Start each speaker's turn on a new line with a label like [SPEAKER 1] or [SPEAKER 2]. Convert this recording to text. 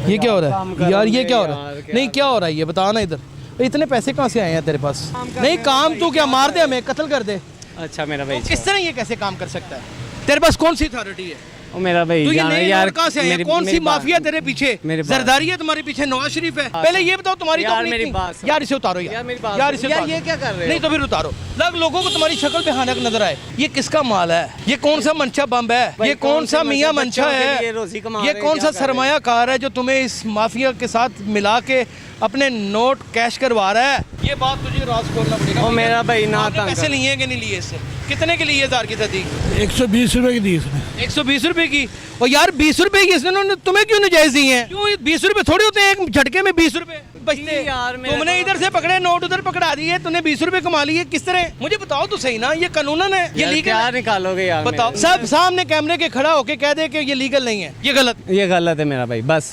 [SPEAKER 1] ये क्या हो रहा है यार, ये क्या हो रहा है? नहीं क्या हो रहा है ये बता ना इधर, इतने पैसे कहाँ से आए हैं तेरे पास? नहीं काम तू क्या मार दे हमें, कत्ल कर दे।
[SPEAKER 2] अच्छा मेरा भाई,
[SPEAKER 1] किस तरह ये कैसे काम कर सकता है? तेरे पास कौन सी अथॉरिटी है?
[SPEAKER 2] ओ मेरा भाई
[SPEAKER 1] तू ये
[SPEAKER 2] जान
[SPEAKER 1] नए
[SPEAKER 2] यार,
[SPEAKER 1] नोट कहाँ से आए हैं? कौन सी माफिया तेरे पीछे?
[SPEAKER 2] मेरी बात-
[SPEAKER 1] जरदारी है तुम्हारे पीछे, नवाज शरीफ है। पहले ये बताओ तुम्हारी
[SPEAKER 2] यार
[SPEAKER 1] तो
[SPEAKER 2] मेरी
[SPEAKER 1] अपनी-
[SPEAKER 2] बात सुन।
[SPEAKER 1] यार इसे उतारो
[SPEAKER 2] यार मेरी बात
[SPEAKER 1] यार
[SPEAKER 2] सुन।
[SPEAKER 1] इसे
[SPEAKER 2] यार
[SPEAKER 1] उतारो।
[SPEAKER 2] ये क्या कर रहे हो?
[SPEAKER 1] नहीं तो फिर उतारो। लोगों को तुम्हारी शक्ल पे हानक नजर आए। ये किसका माल है? ये कौन सा मंशा बम्ब है?
[SPEAKER 2] भाई,
[SPEAKER 1] ये कौन सा
[SPEAKER 2] से
[SPEAKER 1] मियाँ
[SPEAKER 2] बच्चों
[SPEAKER 1] मंशा
[SPEAKER 2] के लिए
[SPEAKER 1] है?
[SPEAKER 2] रोजी कमा
[SPEAKER 1] ये
[SPEAKER 2] रहे हैं,
[SPEAKER 1] कौन
[SPEAKER 2] क्या
[SPEAKER 1] सा
[SPEAKER 2] कर रहे हैं?
[SPEAKER 1] सरमायाकार है जो तुम्हें इस माफिया के साथ मिला के अपने नोट कैश करवा रहा है? ये बात तुझे राज खोलना पड़ेगा।
[SPEAKER 2] ओ मेरा भाई ना
[SPEAKER 1] आपने
[SPEAKER 2] तंग
[SPEAKER 1] पैसे
[SPEAKER 2] कर।
[SPEAKER 1] लिए हैं कि नहीं लिए इससे? कितने के लिए दार की दी?
[SPEAKER 3] 120 रुपए की दी इसने।
[SPEAKER 1] 120 रुपए की। और यार 20 रुपए की इसने उन्होंने तुम्हें क्यों नजायज दी हैं? क्यों 20 रुपए थोड़ी होते हैं एक झटके में 20 रुपए बचते हैं।
[SPEAKER 2] यार मेरा
[SPEAKER 1] तुमने इधर से पकड़े नोट उधर पकड़ा दिए, तूने 20 रुपए कमा लिए किस तरह? मुझे बताओ तो सही ना, ये कानूनन है, ये
[SPEAKER 2] यार
[SPEAKER 1] लीगल
[SPEAKER 2] क्या
[SPEAKER 1] है?
[SPEAKER 2] निकालोगे यार?
[SPEAKER 1] बताओ
[SPEAKER 2] मेरे?
[SPEAKER 1] सब सामने कैमरे के खड़ा होके कह दे कि ये लीगल नहीं है, ये गलत।
[SPEAKER 2] ये गलत है मेरा भाई, बस